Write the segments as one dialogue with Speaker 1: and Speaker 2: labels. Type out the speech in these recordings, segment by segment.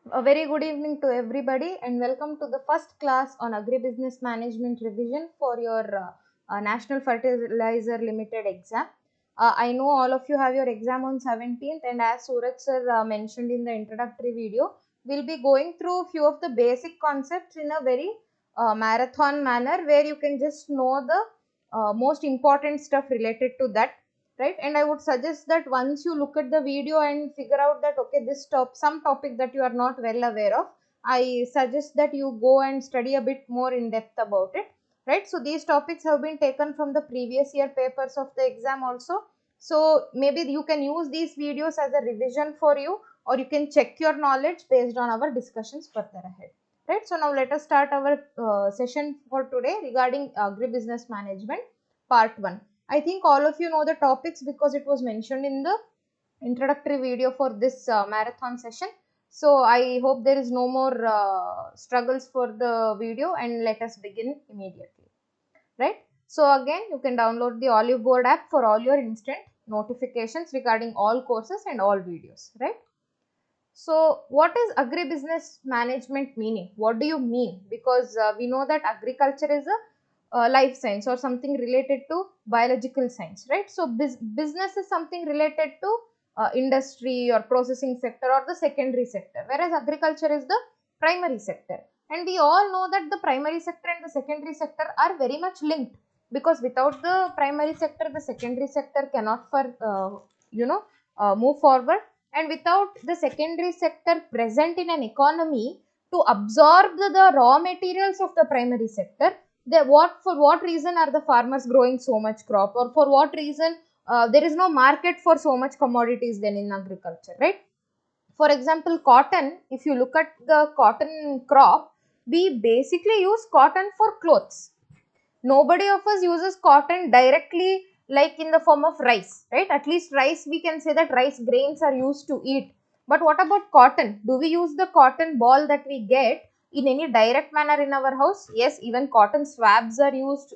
Speaker 1: A very good evening to everybody and welcome to the first class on Agri-Business Management revision for your National Fertilizer Limited exam. I know all of you have your exam on 17th, and as Suraj sir mentioned in the introductory video, we'll be going through a few of the basic concepts in a very marathon manner where you can just know the most important stuff related to that, right? And I would suggest that once you look at the video and figure out that okay, some topic that you are not well aware of, I suggest that you go and study a bit more in depth about it, right? So these topics have been taken from the previous year papers of the exam also, so maybe you can use these videos as a revision for you, or you can check your knowledge based on our discussions further ahead, right? So now let us start our session for today regarding agribusiness management part 1. I think all of you know the topics because it was mentioned in the introductory video for this marathon session. So I hope there is no more struggles for the video, and let us begin immediately, right? So again, you can download the Oliveboard app for all your instant notifications regarding all courses and all videos, right? So what is agribusiness management meaning? What do you mean? Because we know that agriculture is a life science or something related to biological science, right? So business is something related to industry or processing sector or the secondary sector, whereas agriculture is the primary sector. And we all know that the primary sector and the secondary sector are very much linked, because without the primary sector, the secondary sector cannot move forward, and without the secondary sector present in an economy to absorb the raw materials of the primary sector, for what reason are the farmers growing so much crop, or for what reason there is no market for so much commodities then in agriculture, right? For example, cotton, if you look at the cotton crop, we basically use cotton for clothes. Nobody of us uses cotton directly like in the form of rice, right? At least rice, we can say that rice grains are used to eat. But what about cotton? Do we use the cotton ball that we get in any direct manner in our house? Yes, even cotton swabs are used,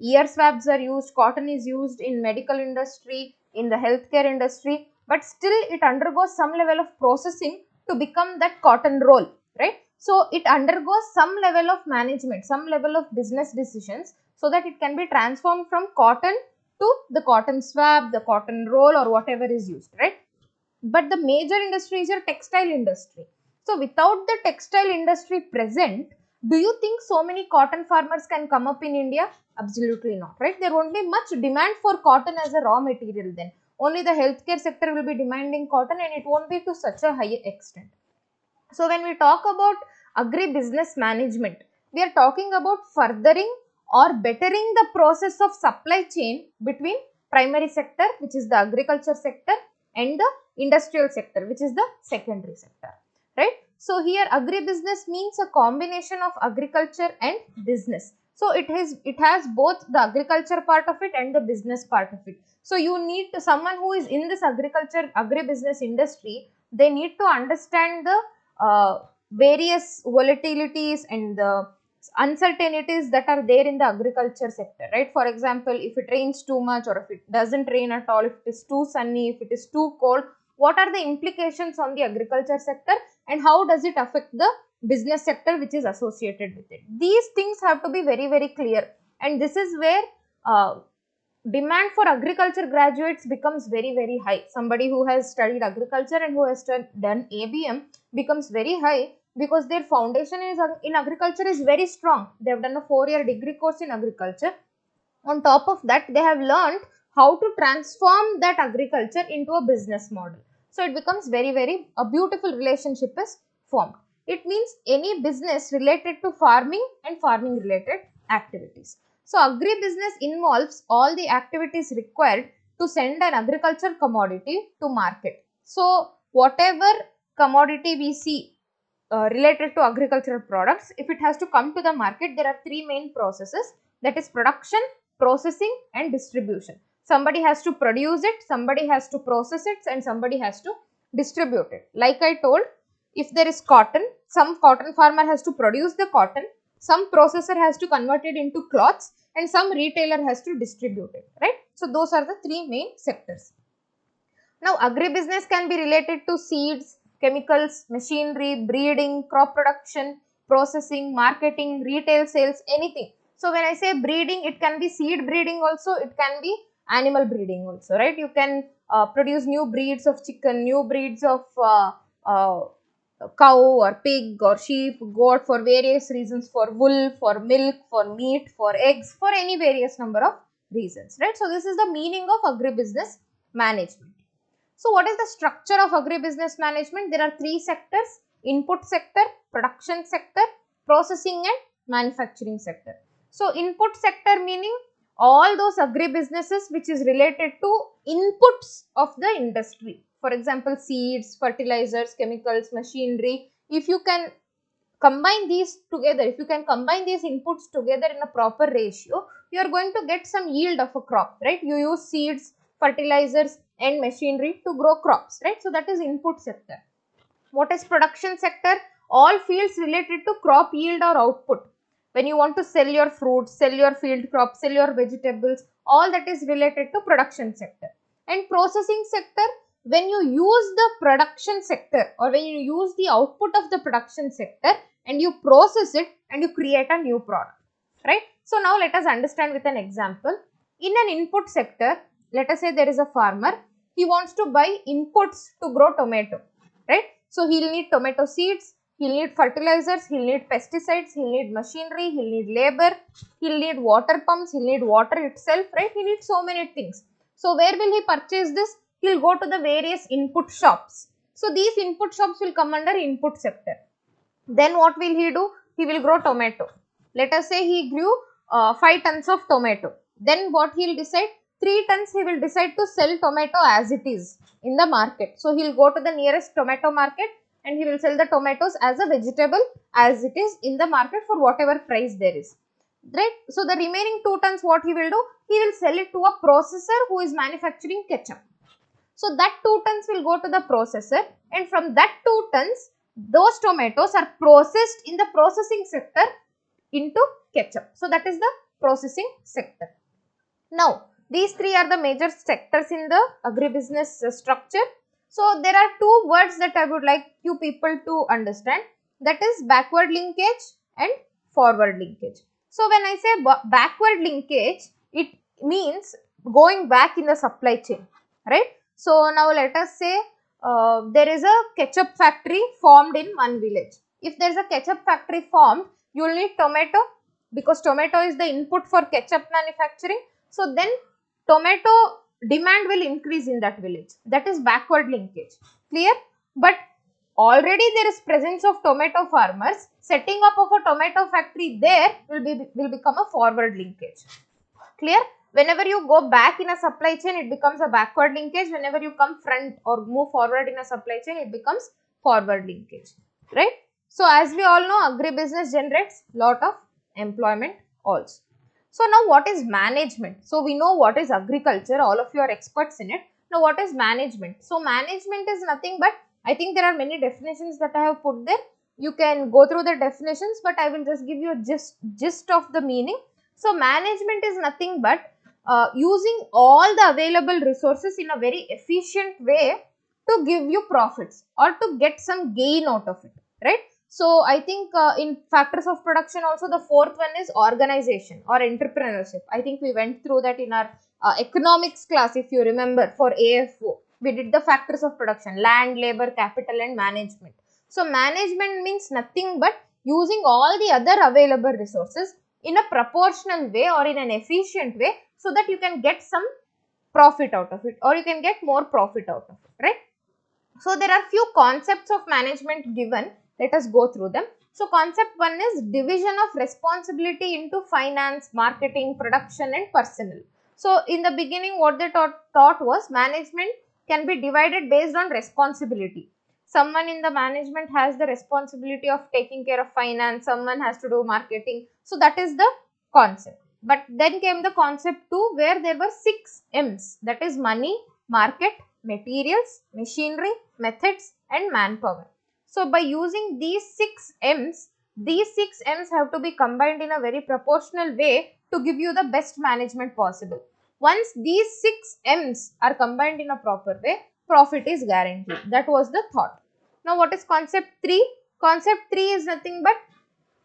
Speaker 1: ear swabs are used, cotton is used in medical industry, in the healthcare industry, but still it undergoes some level of processing to become that cotton roll, right? So it undergoes some level of management, some level of business decisions, so that it can be transformed from cotton to the cotton swab, the cotton roll, or whatever is used, right? But the major industry is your textile industry. So without the textile industry present, do you think so many cotton farmers can come up in India? Absolutely not, right? There won't be much demand for cotton as a raw material then. Only the healthcare sector will be demanding cotton, and it won't be to such a high extent. So when we talk about agri-business management, we are talking about furthering or bettering the process of supply chain between primary sector, which is the agriculture sector, and the industrial sector, which is the secondary sector, right? So here agri-business means a combination of agriculture and business. So it has both the agriculture part of it and the business part of it. So you need someone who is in this agri-business industry, they need to understand the various volatilities and the uncertainties that are there in the agriculture sector, right? For example, if it rains too much, or if it doesn't rain at all, if it is too sunny, if it is too cold, what are the implications on the agriculture sector, and how does it affect the business sector which is associated with it? These things have to be very, very clear, and this is where demand for agriculture graduates becomes very, very high. Somebody who has studied agriculture and who has done ABM becomes very high, because their foundation in agriculture is very strong. They have done a 4-year degree course in agriculture. On top of that, they have learned how to transform that agriculture into a business model. So it becomes very, very a beautiful relationship is formed. It means any business related to farming and farming related activities. So agribusiness involves all the activities required to send an agriculture commodity to market. So whatever commodity we see related to agricultural products, if it has to come to the market, there are 3 main processes, that is production, processing, and distribution. Somebody has to produce it, somebody has to process it, and somebody has to distribute it. Like I told, if there is cotton, some cotton farmer has to produce the cotton, some processor has to convert it into cloths, and some retailer has to distribute it, right? So those are the 3 main sectors. Now agribusiness can be related to seeds, chemicals, machinery, breeding, crop production, processing, marketing, retail sales, anything. So when I say breeding, it can be seed breeding also, it can be animal breeding also, right? You can produce new breeds of chicken, new breeds of uh, cow or pig or sheep, goat, for various reasons, for wool, for milk, for meat, for eggs, for any various number of reasons, right? So this is the meaning of agribusiness management. So what is the structure of agribusiness management? There are three sectors: input sector, production sector, processing and manufacturing sector. So input sector meaning all those agribusinesses which is related to inputs of the industry. For example, seeds, fertilizers, chemicals, machinery. If you can combine these together, if you can combine these inputs together in a proper ratio, you are going to get some yield of a crop, right? You use seeds, fertilizers and machinery to grow crops, right? So that is input sector. What is production sector? All fields related to crop yield or output. When you want to sell your fruits, sell your field crops, sell your vegetables, all that is related to production sector. And processing sector, when you use the production sector or when you use the output of the production sector and you process it and you create a new product, right? So now let us understand with an example. In an input sector, let us say there is a farmer, he wants to buy inputs to grow tomato, right? So he will need tomato seeds, he will need fertilizers, he will need pesticides, he will need machinery, he will need labor, he will need water pumps, he will need water itself, right? He needs so many things. So where will he purchase this? He will go to the various input shops. So these input shops will come under input sector. Then what will he do? He will grow tomato. Let us say he grew 5 tons of tomato. Then what he will decide? 3 tons he will decide to sell tomato as it is in the market. So he will go to the nearest tomato market and he will sell the tomatoes as a vegetable as it is in the market for whatever price there is, right? So the remaining 2 tons what he will do? He will sell it to a processor who is manufacturing ketchup. So that 2 tons will go to the processor, and from that 2 tons, those tomatoes are processed in the processing sector into ketchup. So that is the processing sector. Now, these three are the major sectors in the agribusiness structure. So there are two words that I would like you people to understand, that is backward linkage and forward linkage. So when I say backward linkage, it means going back in the supply chain, right? So now let us say there is a ketchup factory formed in one village. If there is a ketchup factory formed, you will need tomato because tomato is the input for ketchup manufacturing. So then tomato demand will increase in that village. That is backward linkage. Clear? But already there is presence of tomato farmers. Setting up of a tomato factory there will become a forward linkage. Clear? Whenever you go back in a supply chain, it becomes a backward linkage. Whenever you come front or move forward in a supply chain, it becomes forward linkage, right? So as we all know, agribusiness generates lot of employment also. So now what is management? So we know what is agriculture, all of you are experts in it. Now what is management? So management is nothing but, I think there are many definitions that I have put there. You can go through the definitions, but I will just give you a gist of the meaning. So management is nothing but using all the available resources in a very efficient way to give you profits or to get some gain out of it, right? So I think in factors of production also the fourth one is organization or entrepreneurship. I think we went through that in our economics class, if you remember, for AFO. We did the factors of production: land, labor, capital and management. So management means nothing but using all the other available resources in a proportional way or in an efficient way so that you can get some profit out of it or you can get more profit out of it, right? So there are few concepts of management given. Let us go through them. So concept one is division of responsibility into finance, marketing, production and personnel. So in the beginning what they thought was management can be divided based on responsibility. Someone in the management has the responsibility of taking care of finance, someone has to do marketing. So that is the concept. But then came the concept 2 where there were 6 M's, that is money, market, materials, machinery, methods and manpower. So by using these 6 M's have to be combined in a very proportional way to give you the best management possible. Once these 6 M's are combined in a proper way, profit is guaranteed. That was the thought. Now what is concept 3? Concept 3 is nothing but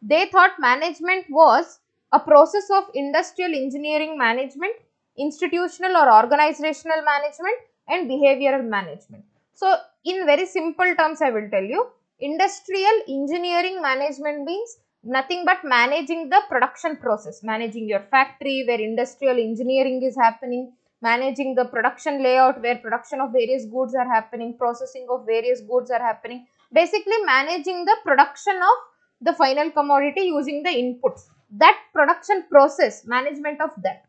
Speaker 1: they thought management was a process of industrial engineering management, institutional or organizational management, and behavioral management. So in very simple terms I will tell you, industrial engineering management means nothing but managing the production process, managing your factory where industrial engineering is happening, managing the production layout where production of various goods are happening, processing of various goods are happening, basically managing the production of the final commodity using the inputs, that production process, management of that.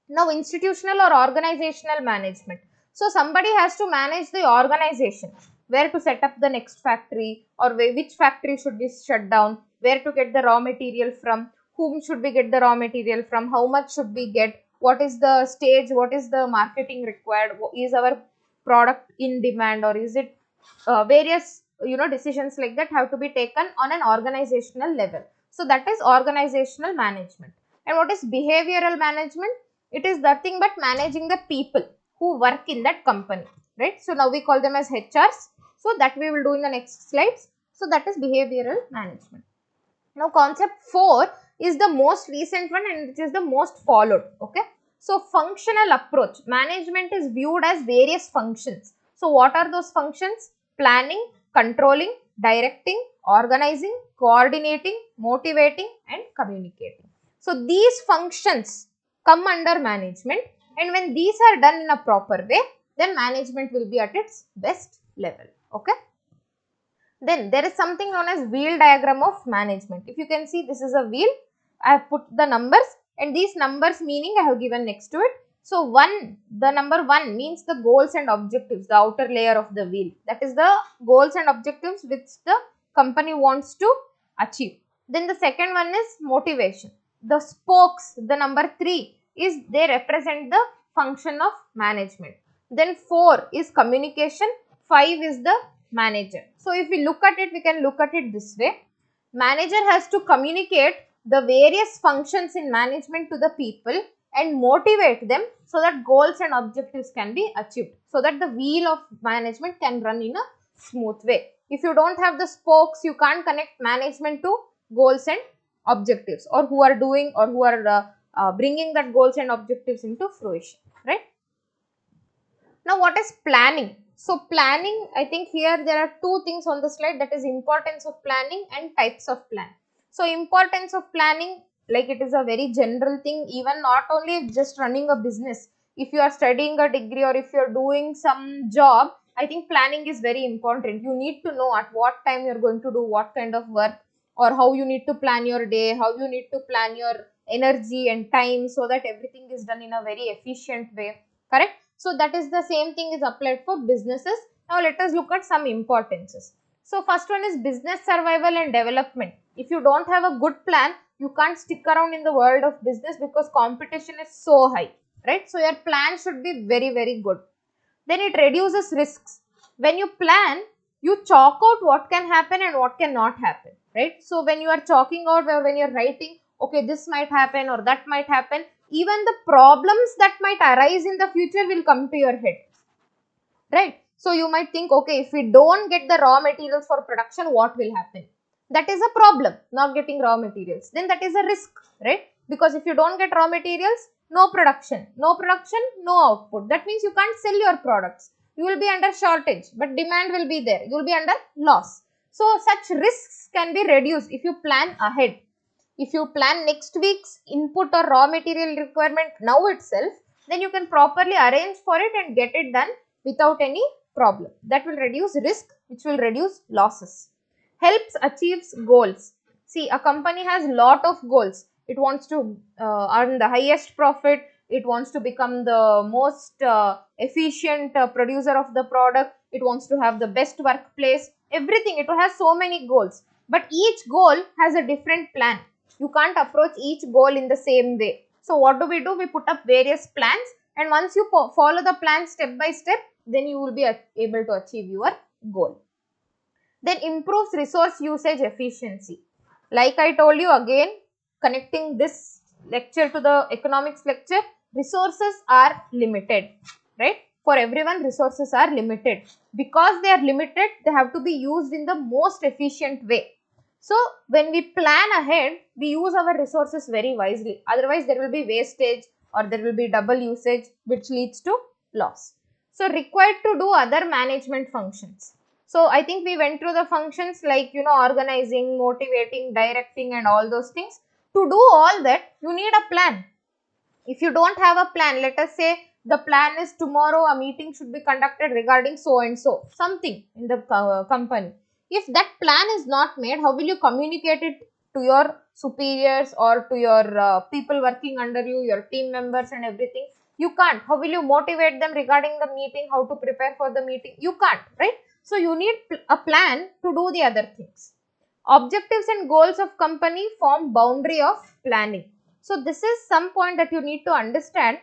Speaker 1: Now institutional or organizational management. So somebody has to manage the organization, where to set up the next factory, or which factory should be shut down, where to get the raw material from, whom should we get the raw material from, how much should we get, what is the stage, what is the marketing required, is our product in demand, or is it various decisions like that have to be taken on an organizational level. So that is organizational management. And what is behavioral management? It is nothing but managing the people who work in that company, right? So now we call them as HRs. So that we will do in the next slides. So that is behavioral management. Now concept 4 is the most recent one and it is the most followed. Okay. So functional approach. Management is viewed as various functions. So what are those functions? Planning, controlling, directing, organizing, coordinating, motivating, and communicating. So these functions come under management, and when these are done in a proper way, then management will be at its best level. Okay. Then there is something known as wheel diagram of management. If you can see, this is a wheel. I have put the numbers, and these numbers meaning I have given next to it. So the number 1 means the goals and objectives, the outer layer of the wheel. That is the goals and objectives which the company wants to achieve. Then the second one is motivation. The spokes, the number 3 is they represent the function of management. Then 4 is communication, 5 is the manager. So if we look at it, we can look at it this way. Manager has to communicate the various functions in management to the people and motivate them so that goals and objectives can be achieved, so that the wheel of management can run in a smooth way. If you don't have the spokes, you can't connect management to goals and objectives, or who are doing or who are bringing that goals and objectives into fruition, right? Now what is planning? So planning, I think here there are 2 things on the slide, that is importance of planning and types of plan. So importance of planning, like it is a very general thing, even not only just running a business. If you are studying a degree or if you are doing some job, I think planning is very important. You need to know at what time you are going to do what kind of work, or how you need to plan your day, how you need to plan your energy and time, so that everything is done in a very efficient way, correct? So that is the same thing is applied for businesses. Now let us look at some importances. So first one is business survival and development. If you don't have a good plan, you can't stick around in the world of business because competition is so high, right? So your plan should be very, very good. Then it reduces risks. When you plan, you chalk out what can happen and what cannot happen, right? So when you are chalking out, or when you are writing, okay, this might happen or that might happen, even the problems that might arise in the future will come to your head, right? So you might think, okay, if we don't get the raw materials for production, what will happen? That is a problem, not getting raw materials. Then that is a risk, right? Because if you don't get raw materials, no production, no output. That means you can't sell your products. You will be under shortage, but demand will be there. You will be under loss. So such risks can be reduced if you plan ahead. If you plan next week's input or raw material requirement now itself, then you can properly arrange for it and get it done without any problem. That will reduce risk, which will reduce losses. Helps achieves goals. See, a company has lot of goals. It wants to earn the highest profit. It wants to become the most efficient producer of the product. It wants to have the best workplace. Everything. It has so many goals. But each goal has a different plan. You can't approach each goal in the same way. So what do? We put up various plans, and once you follow the plan step by step, then you will be able to achieve your goal. Then improves resource usage efficiency. Like I told you again, connecting this lecture to the economics lecture, resources are limited, right? For everyone, resources are limited. Because they are limited, they have to be used in the most efficient way. So when we plan ahead, we use our resources very wisely. Otherwise, there will be wastage or there will be double usage, which leads to loss. So required to do other management functions. So I think we went through the functions like, organizing, motivating, directing and all those things. To do all that, you need a plan. If you don't have a plan, let us say the plan is tomorrow a meeting should be conducted regarding so and so, something in the company. If that plan is not made, how will you communicate it to your superiors or to your people working under you, your team members and everything? You can't. How will you motivate them regarding the meeting, how to prepare for the meeting? You can't, right? So you need a plan to do the other things. Objectives and goals of company form boundary of planning. So this is some point that you need to understand.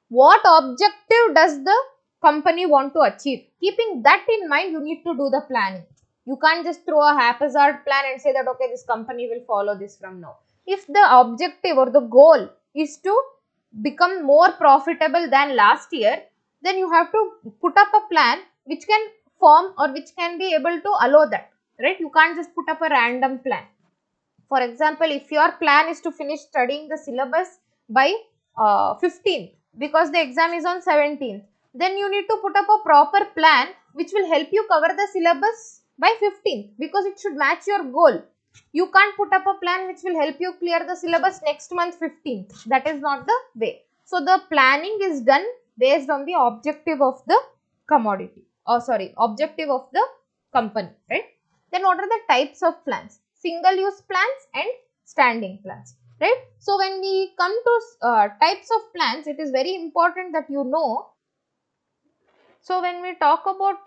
Speaker 1: What objective does the company want to achieve? Keeping that in mind, you need to do the planning. You can't just throw a haphazard plan and say that, okay, this company will follow this from now. If the objective or the goal is to become more profitable than last year, then you have to put up a plan which can form or which can be able to allow that, right? You can't just put up a random plan. For example, if your plan is to finish studying the syllabus by 15th because the exam is on 17th, then you need to put up a proper plan which will help you cover the syllabus by 15th because it should match your goal. You can't put up a plan which will help you clear the syllabus next month 15th. That is not the way. So the planning is done based on the objective of the commodity, objective of the company, right? Then what are the types of plans? Single use plans and standing plans, right? So when we come to types of plans, it is very important that you know. So when we talk about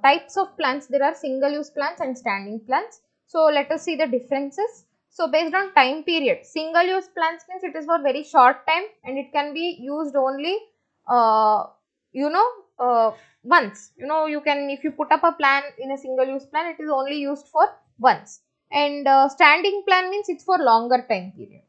Speaker 1: types of plans, there are single use plans and standing plans. So let us see the differences. So based on time period, single use plans means it is for very short time and it can be used only once. You can, if you put up a plan in a single use plan, it is only used for once. And standing plan means it's for longer time period.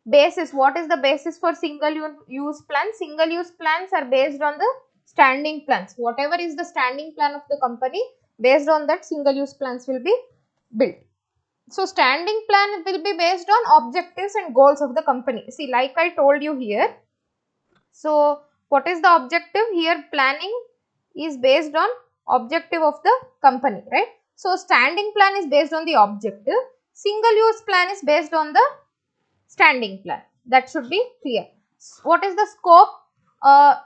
Speaker 1: Basis, what is the basis for single use plans? Single use plans are based on the standing plans. Whatever is the standing plan of the company, based on that single use plans will be built. So standing plan will be based on objectives and goals of the company. See, like I told you here. So what is the objective? Here planning is based on objective of the company, right? So standing plan is based on the objective. Single use plan is based on the standing plan. That should be clear. What is the scope?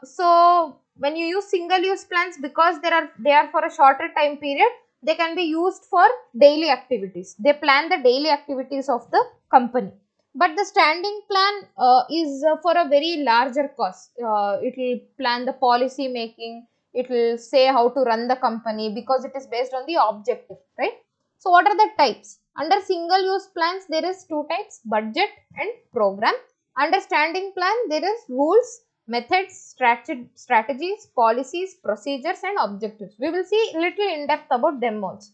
Speaker 1: So when you use single use plans, because they are for a shorter time period, they can be used for daily activities. They plan the daily activities of the company. But the standing plan is for a very larger cost. It will plan the policy making. It will say how to run the company because it is based on the objective, right? So what are the types? Under single use plans, there is two types, budget and program. Under standing plan, there is rules, methods, strategies, policies, procedures and objectives. We will see little in depth about them also.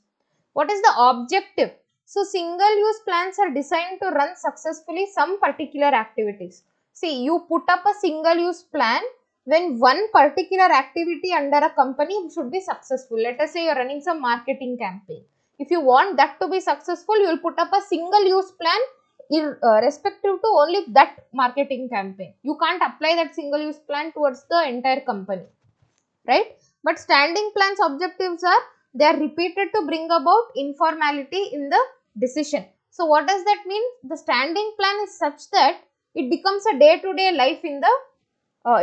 Speaker 1: What is the objective? So single use plans are designed to run successfully some particular activities. See, you put up a single use plan when one particular activity under a company should be successful. Let us say you are running some marketing campaign. If you want that to be successful, you will put up a single use plan irrespective to only that marketing campaign. You can't apply that single use plan towards the entire company, right? But standing plans objectives are, they are repeated to bring about informality in the decision. So what does that mean? The standing plan is such that it becomes a day-to-day life in the,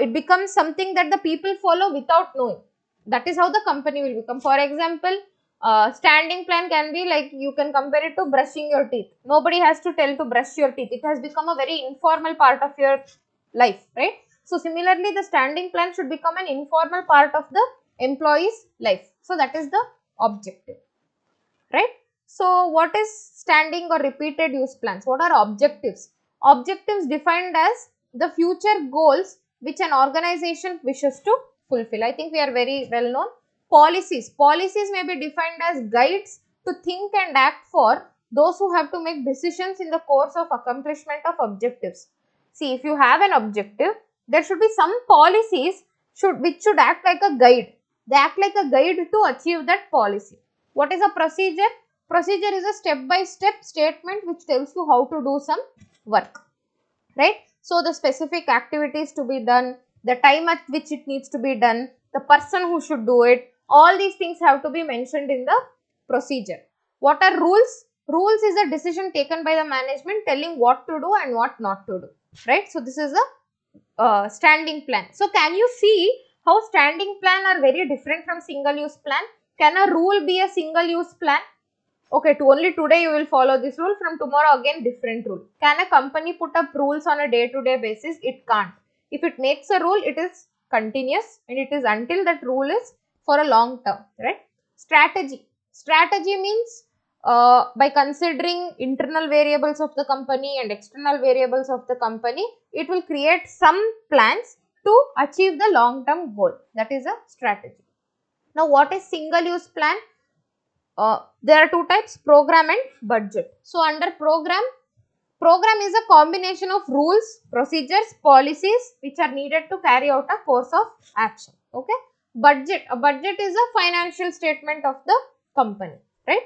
Speaker 1: it becomes something that the people follow without knowing. That is how the company will become. For example, standing plan can be like, you can compare it to brushing your teeth. Nobody has to tell to brush your teeth. It has become a very informal part of your life, right? So similarly, the standing plan should become an informal part of the employee's life. So that is the objective, right? So what is standing or repeated use plans? What are objectives? Objectives defined as the future goals which an organization wishes to fulfill. I think we are very well known. Policies. Policies may be defined as guides to think and act for those who have to make decisions in the course of accomplishment of objectives. See, if you have an objective, there should be some policies which should act like a guide. They act like a guide to achieve that policy. What is a procedure? Procedure is a step-by-step statement which tells you how to do some work, right? So the specific activities to be done, the time at which it needs to be done, the person who should do it, all these things have to be mentioned in the procedure. What are rules? Rules is a decision taken by the management telling what to do and what not to do, right? So this is a standing plan. So can you see how standing plan are very different from single use plan? Can a rule be a single use plan? Okay, only today you will follow this rule, from tomorrow again different rule. Can a company put up rules on a day-to-day basis? It can't. If it makes a rule, it is continuous and it is until that rule is for a long term, right? Strategy. Strategy means by considering internal variables of the company and external variables of the company, it will create some plans to achieve the long-term goal. That is a strategy. Now, what is single-use plan? There are two types, program and budget. So, under program is a combination of rules, procedures, policies which are needed to carry out a course of action. Okay. Budget, a budget is a financial statement of the company, right?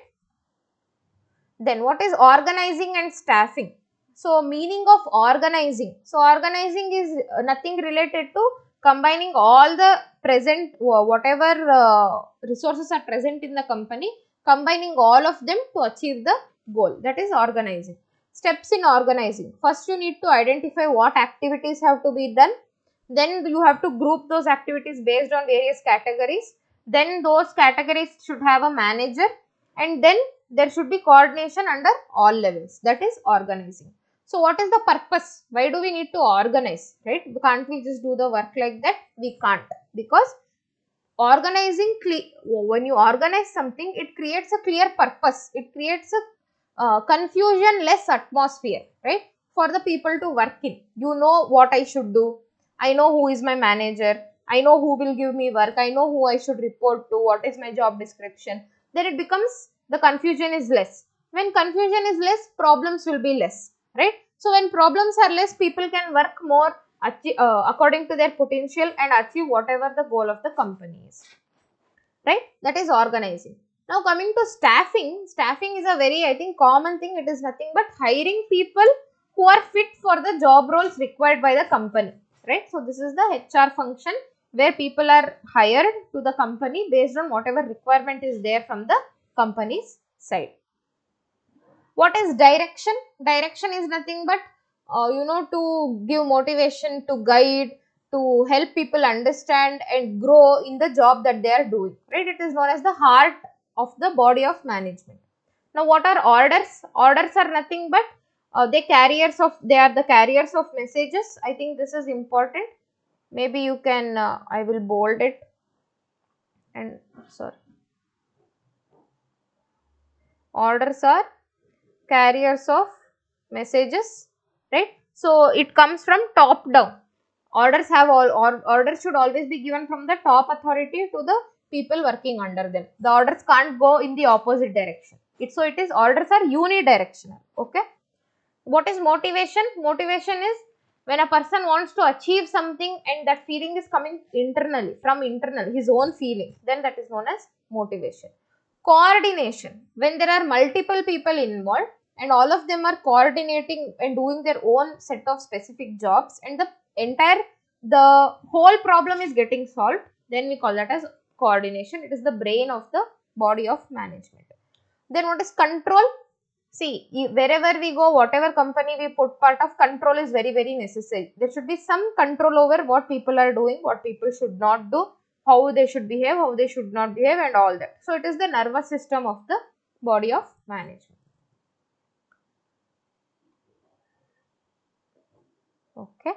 Speaker 1: Then what is organizing and staffing? So, meaning of organizing. So, organizing is nothing related to combining all the present, whatever resources are present in the company, combining all of them to achieve the goal. That is organizing. Steps in organizing. First, you need to identify what activities have to be done. Then you have to group those activities based on various categories. Then those categories should have a manager, and then there should be coordination under all levels. That is organizing. So, what is the purpose? Why do we need to organize, right? Can't we just do the work like that? We can't, because organizing, when you organize something, it creates a clear purpose. It creates a confusion-less atmosphere, right? For the people to work in. You know what I should do. I know who is my manager. I know who will give me work. I know who I should report to. What is my job description. Then it becomes, the confusion is less. When confusion is less, problems will be less, right? So, when problems are less, people can work more according to their potential and achieve whatever the goal of the company is, right? That is organizing. Now, coming to staffing, staffing is a very, I think, common thing. It is nothing but hiring people who are fit for the job roles required by the company, right? So, this is the HR function where people are hired to the company based on whatever requirement is there from the company's side. What is direction? Direction is nothing but to give motivation, to guide, to help people understand and grow in the job that they are doing, right? It is known as the heart of the body of management. Now, what are orders? Orders are nothing but they are the carriers of messages. I think this is important. Maybe you can, I will bold it, and sorry. Orders are carriers of messages, right? So, it comes from top down. Orders orders should always be given from the top authority to the people working under them. The orders can't go in the opposite direction. So, orders are unidirectional. Okay. What is motivation? Motivation is when a person wants to achieve something and that feeling is coming internally, from internal, his own feeling, then that is known as motivation. Coordination, when there are multiple people involved and all of them are coordinating and doing their own set of specific jobs, and the whole problem is getting solved, then we call that as coordination. It is the brain of the body of management. Then what is control? See, wherever we go, whatever company we put, part of control is very, very necessary. There should be some control over what people are doing, what people should not do, how they should behave, how they should not behave, and all that. So, it is the nervous system of the body of management. Okay.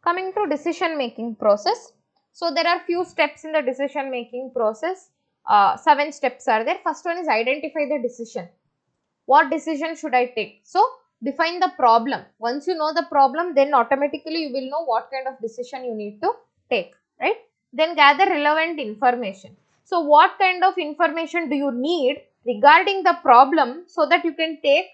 Speaker 1: Coming to decision making process. So, there are few steps in the decision making process. 7 steps are there. First one is identify the decision. What decision should I take? So, define the problem. Once you know the problem, then automatically you will know what kind of decision you need to take, right? Then gather relevant information. So, what kind of information do you need regarding the problem so that you can take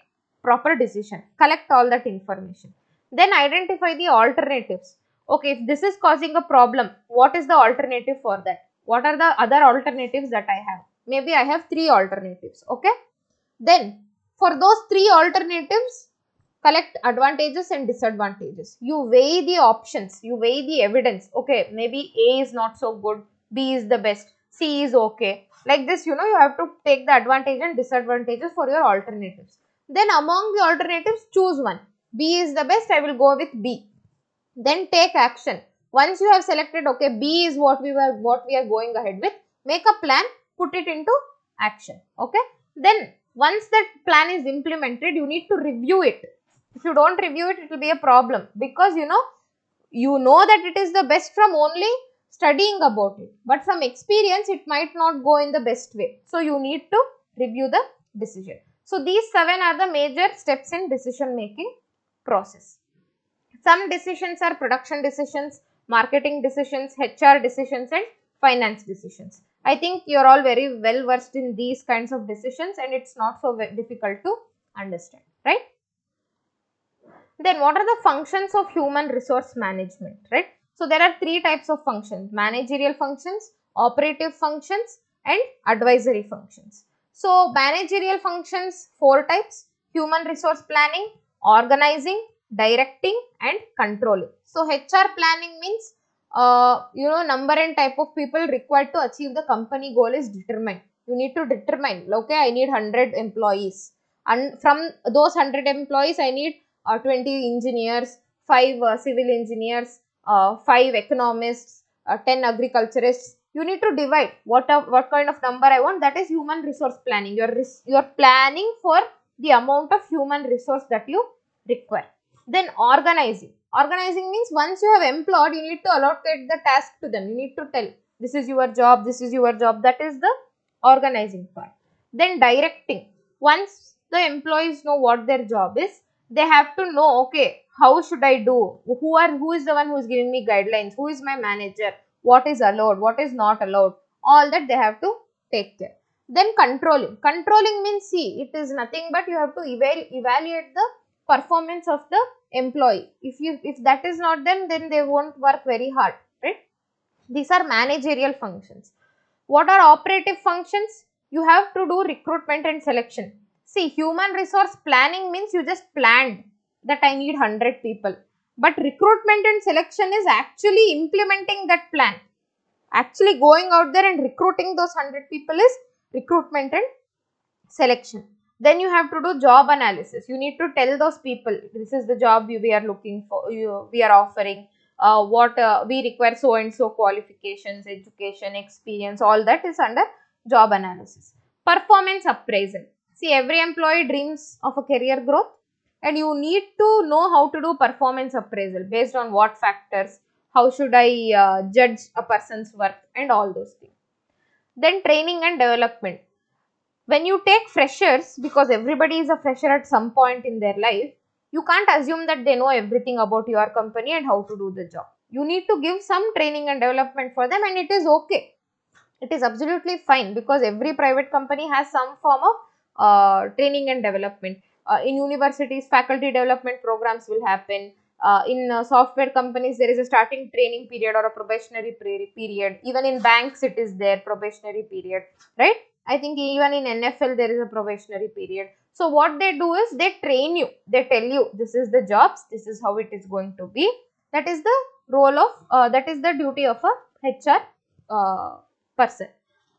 Speaker 1: proper decision. Collect all that information. Then identify the alternatives. Okay, if this is causing a problem, what is the alternative for that? What are the other alternatives that I have? Maybe I have 3 alternatives. Okay. Then for those 3 alternatives, collect advantages and disadvantages. You weigh the options, you weigh the evidence. Okay, maybe A is not so good, B is the best, C is okay. Like this, you have to take the advantage and disadvantages for your alternatives. Then among the alternatives, choose one. B is the best, I will go with B. Then take action. Once you have selected, okay, B is what we are going ahead with, make a plan, put it into action. Okay. Then once that plan is implemented, you need to review it. If you don't review it, it will be a problem, because you know that it is the best from only studying about it, but from experience it might not go in the best way. So you need to review the decision. So these 7 are the major steps in decision making process. Some decisions are production decisions, marketing decisions, HR decisions and finance decisions. I think you are all very well versed in these kinds of decisions and it's not so difficult to understand, right? Then what are the functions of human resource management, right? So there are 3 types of functions: managerial functions, operative functions and advisory functions. So managerial functions, 4 types: human resource planning, organizing, directing and controlling. So HR planning means number and type of people required to achieve the company goal is determined. You need to determine, okay, I need 100 employees, and from those 100 employees I need 20 engineers, 5 civil engineers, 5 economists, 10 agriculturists. You need to divide what kind of number I want. That is human resource planning. You are planning for the amount of human resource that you require. Then organizing. Organizing means once you have employed, you need to allocate the task to them. You need to tell, this is your job, this is your job. That is the organizing part. Then directing. Once the employees know what their job is, they have to know, okay, how should I do? Who is the one who is giving me guidelines? Who is my manager? What is allowed? What is not allowed? All that they have to take care. Then controlling. Controlling means, see, it is nothing but you have to evaluate the performance of the employee. If that is not done, then they won't work very hard, right? These are managerial functions. What are operative functions? You have to do recruitment and selection. See, human resource planning means you just planned that I need 100 people. But recruitment and selection is actually implementing that plan. Actually going out there and recruiting those 100 people is recruitment and selection. Then you have to do job analysis. You need to tell those people, this is the job we are looking for, we are offering, we require so and so qualifications, education, experience, all that is under job analysis. Performance appraisal. See, every employee dreams of a career growth and you need to know how to do performance appraisal based on what factors, how should I judge a person's work and all those things. Then training and development. When you take freshers, because everybody is a fresher at some point in their life, you can't assume that they know everything about your company and how to do the job. You need to give some training and development for them and it is okay. It is absolutely fine because every private company has some form of training and development. In universities, faculty development programs will happen. In software companies, there is a starting training period or a probationary period. Even in banks, it is there, probationary period, right? I think even in NFL, there is a probationary period. So what they do is they train you. They tell you, this is the jobs, this is how it is going to be. That is the role of, that is the duty of a HR person.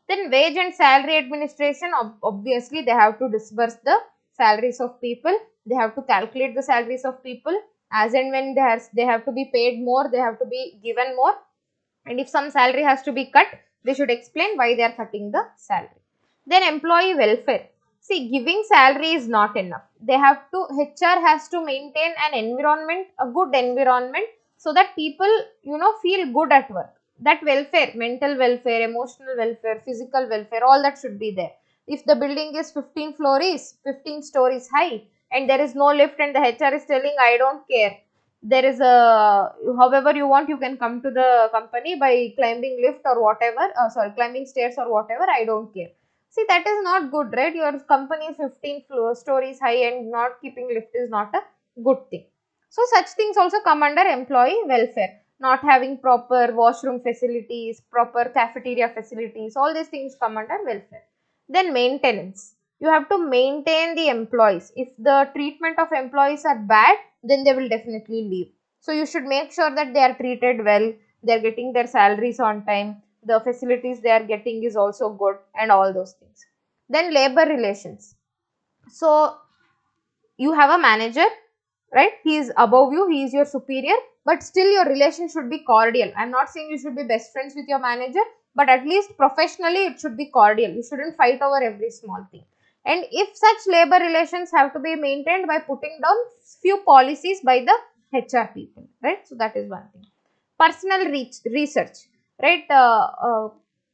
Speaker 1: Then wage and salary administration, obviously they have to disburse the salaries of people. They have to calculate the salaries of people. As and when they have to be paid more, they have to be given more. And if some salary has to be cut, they should explain why they are cutting the salary. Then employee welfare. See, giving salary is not enough. HR has to maintain an environment, a good environment, so that people, feel good at work. That welfare, mental welfare, emotional welfare, physical welfare, all that should be there. If the building is 15 stories high and there is no lift and the HR is telling, I don't care, there is however you want, you can come to the company by climbing lift or whatever, climbing stairs or whatever, I don't care. See, that is not good, right? Your company is 15 stories high and not keeping lift is not a good thing. So, such things also come under employee welfare. Not having proper washroom facilities, proper cafeteria facilities, all these things come under welfare. Then maintenance. You have to maintain the employees. If the treatment of employees are bad, then they will definitely leave. So, you should make sure that they are treated well, they are getting their salaries on time, the facilities they are getting is also good, and all those things. Then labor relations. So, you have a manager, right? He is above you, he is your superior, but still your relation should be cordial. I am not saying you should be best friends with your manager, but at least professionally it should be cordial. You shouldn't fight over every small thing. And if such labor relations have to be maintained by putting down few policies by the HR people, right? So, that is one thing. Personal research, right?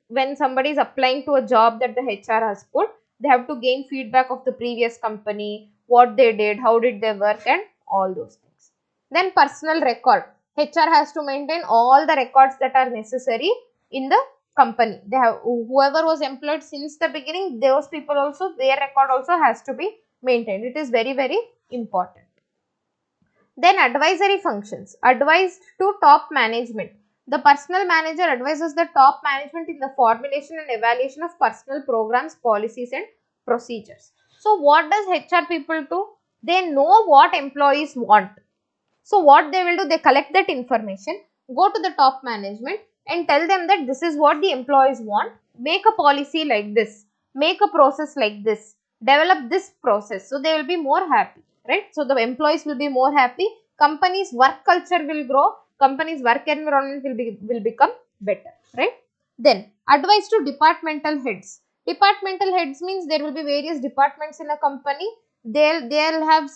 Speaker 1: When somebody is applying to a job that the HR has put, they have to gain feedback of the previous company, what they did, how did they work, and all those things. Then personal record. HR has to maintain all the records that are necessary in the company. They have, whoever was employed since the beginning, those people also, their record also has to be maintained. It is very, very important. Then advisory functions. Advised to top management. The personal manager advises the top management in the formulation and evaluation of personal programs, policies and procedures. So, what does HR people do? They know what employees want. So, what they will do? They collect that information, go to the top management and tell them that this is what the employees want. Make a policy like this. Make a process like this. Develop this process. So, they will be more happy, right? So, the employees will be more happy. Company's work culture will grow. Company's work environment will become better, right? Then, advice to departmental heads. Departmental heads means there will be various departments in a company. They'll have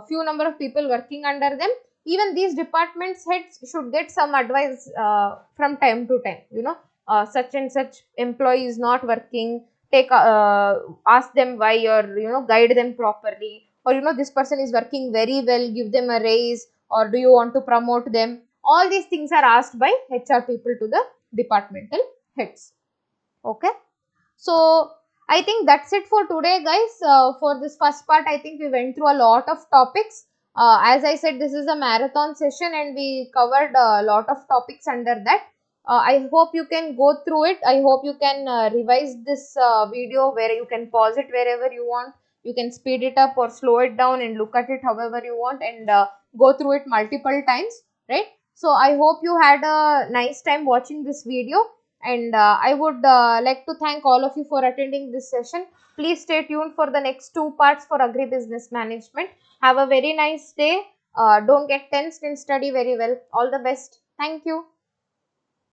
Speaker 1: few number of people working under them. Even these departments heads should get some advice from time to time. Such and such employee is not working. Ask them why, or guide them properly, or this person is working very well, give them a raise, or do you want to promote them. All these things are asked by HR people to the departmental heads. Okay. So, I think that's it for today, guys. For this first part, I think we went through a lot of topics. As I said, this is a marathon session and we covered a lot of topics under that. I hope you can go through it. I hope you can revise this video where you can pause it wherever you want. You can speed it up or slow it down and look at it however you want, and go through it multiple times, right? So, I hope you had a nice time watching this video. And I would like to thank all of you for attending this session. Please stay tuned for the next 2 parts for Agri-Business Management. Have a very nice day. Don't get tensed and study very well. All the best. Thank you.